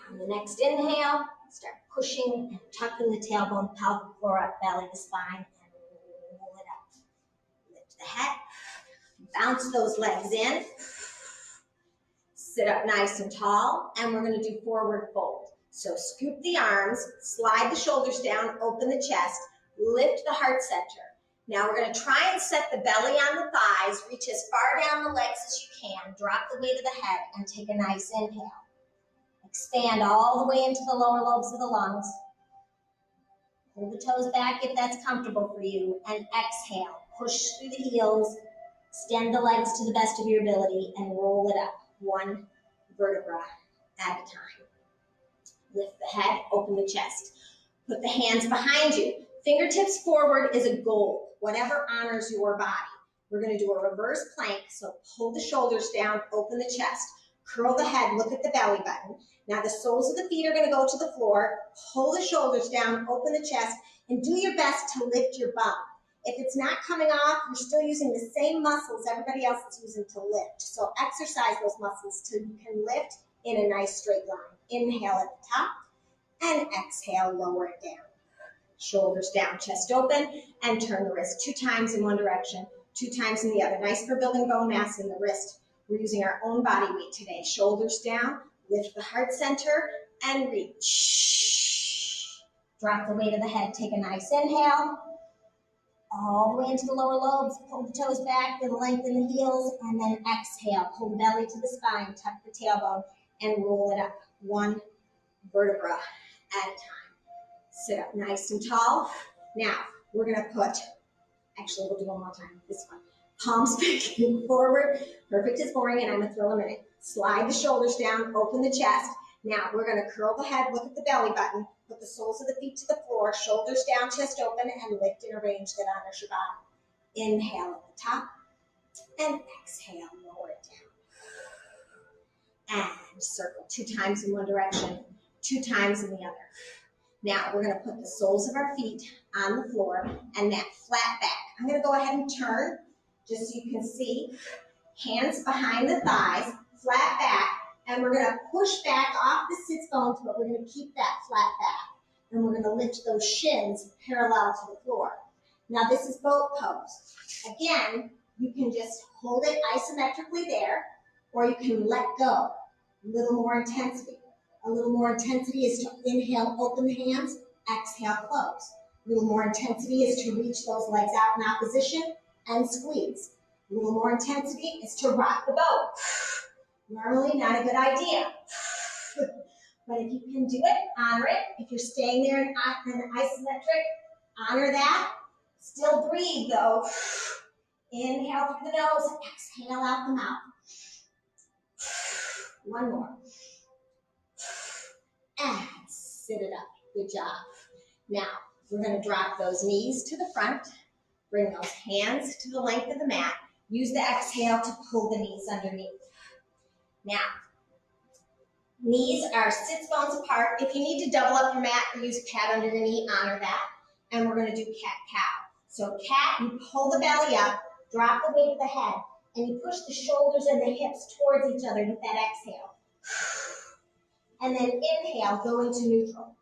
On the next inhale, start pushing and tucking the tailbone, pelvic floor up, belly to spine, and roll it up. Lift the head, bounce those legs in, Sit up nice and tall, and we're going to do forward fold. So scoop the arms, slide the shoulders down, open the chest, lift the heart center. Now we're going to try and set the belly on the thighs, reach as far down the legs as you can, drop the weight of the head, and take a nice inhale. Expand all the way into the lower lobes of the lungs. Pull the toes back if that's comfortable for you, and exhale. Push through the heels, extend the legs to the best of your ability, and roll it up, one vertebra at a time. Lift the head, open the chest. Put the hands behind you. Fingertips forward is a goal, whatever honors your body. We're going to do a reverse plank, so pull the shoulders down, open the chest, curl the head, look at the belly button. Now the soles of the feet are going to go to the floor, pull the shoulders down, open the chest, and do your best to lift your bum. If it's not coming off, you're still using the same muscles everybody else is using to lift. So exercise those muscles till you can lift in a nice straight line. Inhale at the top, and exhale, lower it down. Shoulders down, chest open, and turn the wrist 2 times in one direction, 2 times in the other. Nice for building bone mass in the wrist. We're using our own body weight today. Shoulders down, lift the heart center, and reach. Drop the weight of the head, take a nice inhale. All the way into the lower lobes, pull the toes back, lengthen the heels, and then exhale. Pull the belly to the spine, tuck the tailbone, and roll it up, one vertebra at a time. Sit up nice and tall. Now, we're going to put, actually, we'll do one more time, this one. Palms facing forward. Perfect is boring, and I'm going to throw a minute. Slide the shoulders down, open the chest. Now, we're going to curl the head, look at the belly button, put the soles of the feet to the floor, shoulders down, chest open, and lift in a range that honors your body. Inhale at the top, and exhale, lower it down. And circle 2 times in one direction, 2 times in the other. Now, we're going to put the soles of our feet on the floor and that flat back. I'm going to go ahead and turn just so you can see. Hands behind the thighs, flat back, and we're going to push back off the sits bones, but we're going to keep that flat back. And we're going to lift those shins parallel to the floor. Now, this is boat pose. Again, you can just hold it isometrically there, or you can let go. A little more intensity. A little more intensity is to inhale, open the hands, exhale, close. A little more intensity is to reach those legs out in opposition and squeeze. A little more intensity is to rock the boat. Normally not a good idea. But if you can do it, honor it. If you're staying there in isometric, honor that. Still breathe though. Inhale through the nose, exhale out the mouth. One more. And sit it up. Good job. Now, we're going to drop those knees to the front. Bring those hands to the length of the mat. Use the exhale to pull the knees underneath. Now, knees are sits bones apart. If you need to double up your mat or use a pad under your knee, honor that. And we're going to do cat-cow. So cat, you pull the belly up, drop the weight of the head, and you push the shoulders and the hips towards each other with that exhale. And then inhale, go into neutral.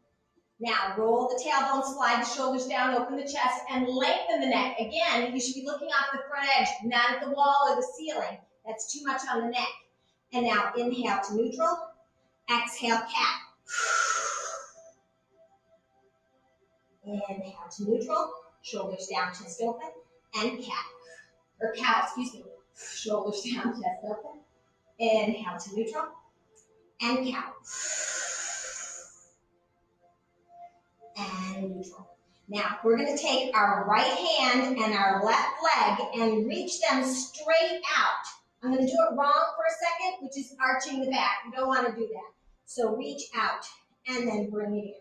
Now, roll the tailbone, slide the shoulders down, open the chest, and lengthen the neck. Again, you should be looking off the front edge, not at the wall or the ceiling. That's too much on the neck. And now, inhale to neutral. Exhale, cat. Inhale to neutral. Shoulders down, chest open, and cat. Or cow, excuse me. Shoulders down, chest open. Inhale to neutral. And cow. And neutral. Now, we're going to take our right hand and our left leg and reach them straight out. I'm going to do it wrong for a second, which is arching the back. You don't want to do that. So reach out and then bring it in.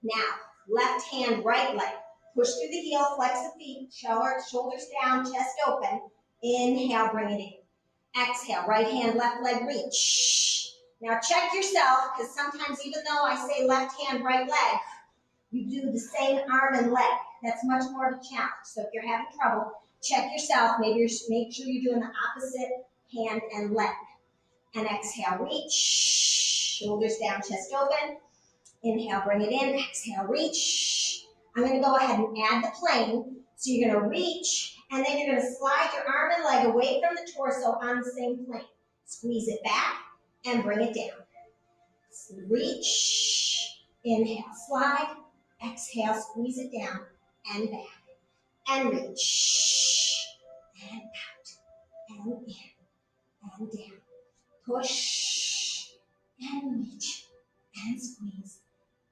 Now, left hand, right leg. Push through the heel, flex the feet, shoulders down, chest open. Inhale, bring it in. Exhale, right hand, left leg, reach. Now check yourself, because sometimes even though I say left hand, right leg, you do the same arm and leg. That's much more of a challenge. So if you're having trouble, check yourself. Maybe make sure you're doing the opposite hand and leg. And exhale, reach. Shoulders down, chest open. Inhale, bring it in. Exhale, reach. I'm going to go ahead and add the plane. So you're going to reach, and then you're going to slide your arm and leg away from the torso on the same plane. Squeeze it back, and bring it down. Reach, inhale, slide, exhale, squeeze it down and back, and reach, and out, and in, and down. Push, and reach, and squeeze,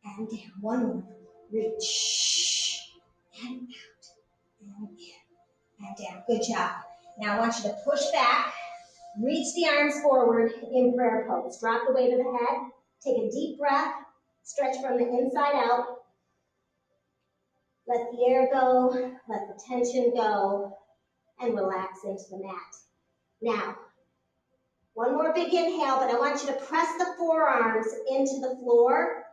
and down. One more. Reach, and out, and in, and down. Good job. Now I want you to push back, reach the arms forward in prayer pose. Drop the weight of the head. Take a deep breath. Stretch from the inside out. Let the air go. Let the tension go. And relax into the mat. Now, one more big inhale, but I want you to press the forearms into the floor.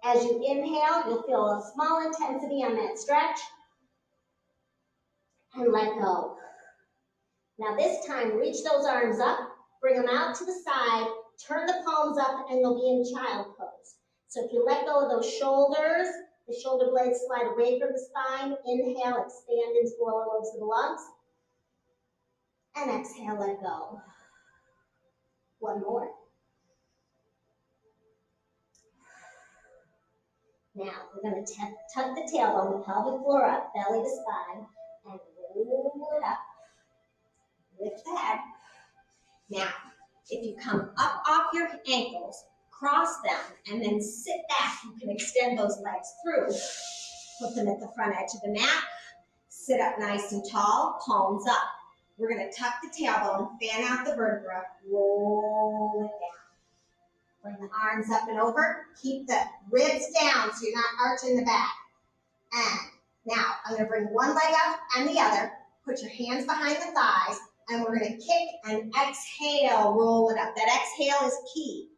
As you inhale, you'll feel a small intensity on that stretch. And let go. Now this time, reach those arms up. Bring them out to the side. Turn the palms up, and you'll be in child pose. So if you let go of those shoulders, the shoulder blades slide away from the spine. Inhale, expand into the lower lobes of the lungs. And exhale, let go. One more. Now, we're going to tuck the tailbone, the pelvic floor up, belly to spine, and roll it up. Lift the head. Now, if you come up off your ankles, cross them, and then sit back, you can extend those legs through. Put them at the front edge of the mat. Sit up nice and tall, palms up. We're going to tuck the tailbone, fan out the vertebra, roll it down. Bring the arms up and over. Keep the ribs down so you're not arching the back. And now I'm going to bring one leg up and the other. Put your hands behind the thighs, and we're going to kick and exhale, roll it up. That exhale is key.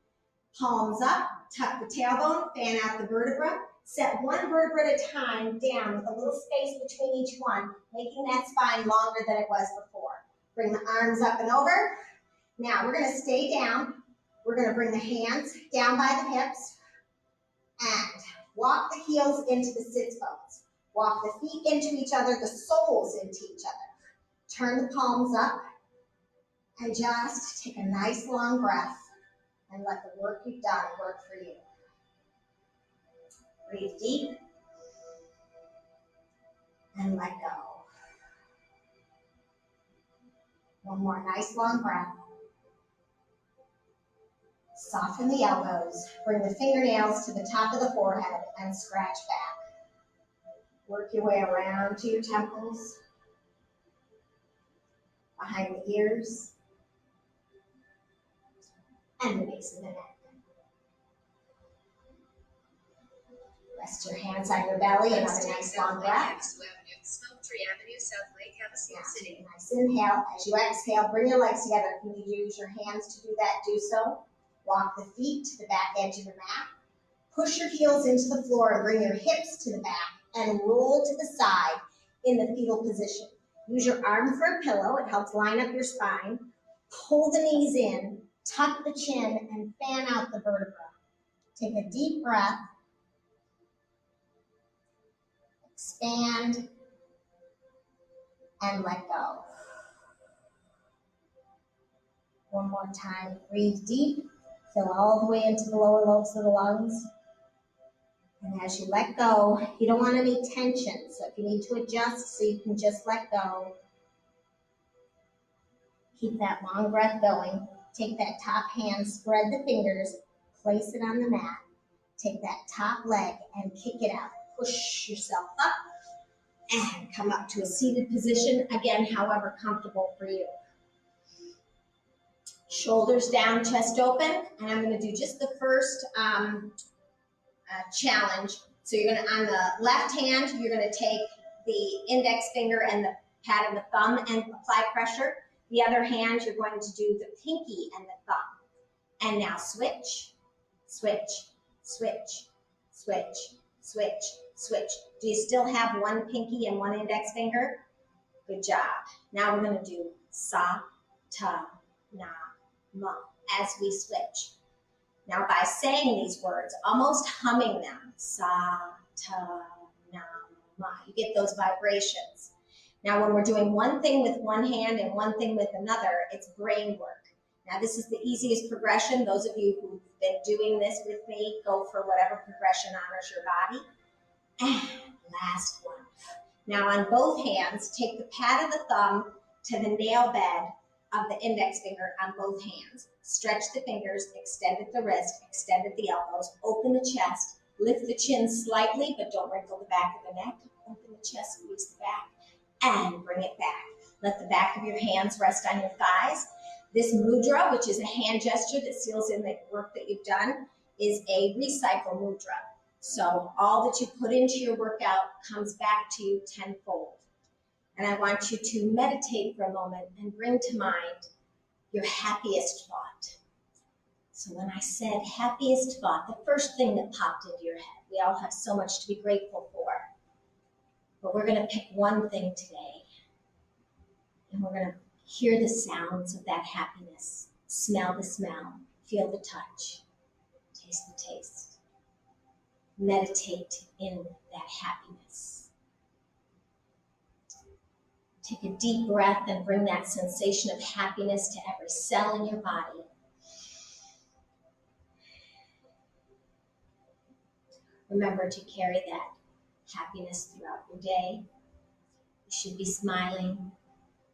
Palms up, tuck the tailbone, fan out the vertebra. Set one vertebra at a time down with a little space between each one, making that spine longer than it was before. Bring the arms up and over. Now we're going to stay down. We're going to bring the hands down by the hips and walk the heels into the sits bones. Walk the feet into each other, the soles into each other. Turn the palms up and just take a nice long breath and let the work you've done work for you. Breathe deep and let go. One more nice long breath. Soften the elbows. Bring the fingernails to the top of the forehead and scratch back. Work your way around to your temples, behind the ears, and the base of the neck. Rest your hands on your belly and have a nice long breath. Nice inhale. As you exhale, bring your legs together. If you need to use your hands to do that, do so. Walk the feet to the back edge of the mat. Push your heels into the floor and bring your hips to the back and roll to the side in the fetal position. Use your arm for a pillow. It helps line up your spine. Pull the knees in, tuck the chin, and fan out the vertebra. Take a deep breath. Expand and let go. One more time. Breathe deep. Fill all the way into the lower lobes of the lungs. And as you let go, you don't want any tension. So if you need to adjust so you can just let go, keep that long breath going. Take that top hand, spread the fingers, place it on the mat. Take that top leg and kick it out. Push yourself up and come up to a seated position. Again, however comfortable for you. Shoulders down, chest open, and I'm going to do just the first challenge. So you're going to, on the left hand, you're going to take the index finger and the pad of the thumb and apply pressure. The other hand, you're going to do the pinky and the thumb. And now switch, switch, switch, switch, switch, switch. Do you still have one pinky and one index finger? Good job. Now we're going to do sa, ta, na, ma as we switch. Now by saying these words, almost humming them, sa, ta, na, ma, you get those vibrations. Now when we're doing one thing with one hand and one thing with another, it's brain work. Now this is the easiest progression. Those of you who've been doing this with me, go for whatever progression honors your body. And last one. Now on both hands, take the pad of the thumb to the nail bed of the index finger on both hands. Stretch the fingers, extend at the wrist, extend at the elbows, open the chest, lift the chin slightly, but don't wrinkle the back of the neck. Open the chest, squeeze the back, and bring it back. Let the back of your hands rest on your thighs. This mudra, which is a hand gesture that seals in the work that you've done, is a recycle mudra. So all that you put into your workout comes back to you tenfold. And I want you to meditate for a moment and bring to mind your happiest thought. So when I said happiest thought, the first thing that popped into your head, we all have so much to be grateful for. But we're going to pick one thing today. And we're going to hear the sounds of that happiness, smell the smell, feel the touch, taste the taste. Meditate in that happiness. Take a deep breath and bring that sensation of happiness to every cell in your body. Remember to carry that happiness throughout your day. You should be smiling.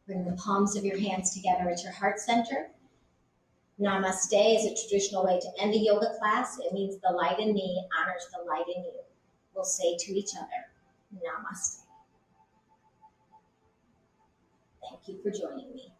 Bring the palms of your hands together at your heart center. Namaste is a traditional way to end a yoga class. It means the light in me honors the light in you. We'll say to each other, Namaste. Thank you for joining me.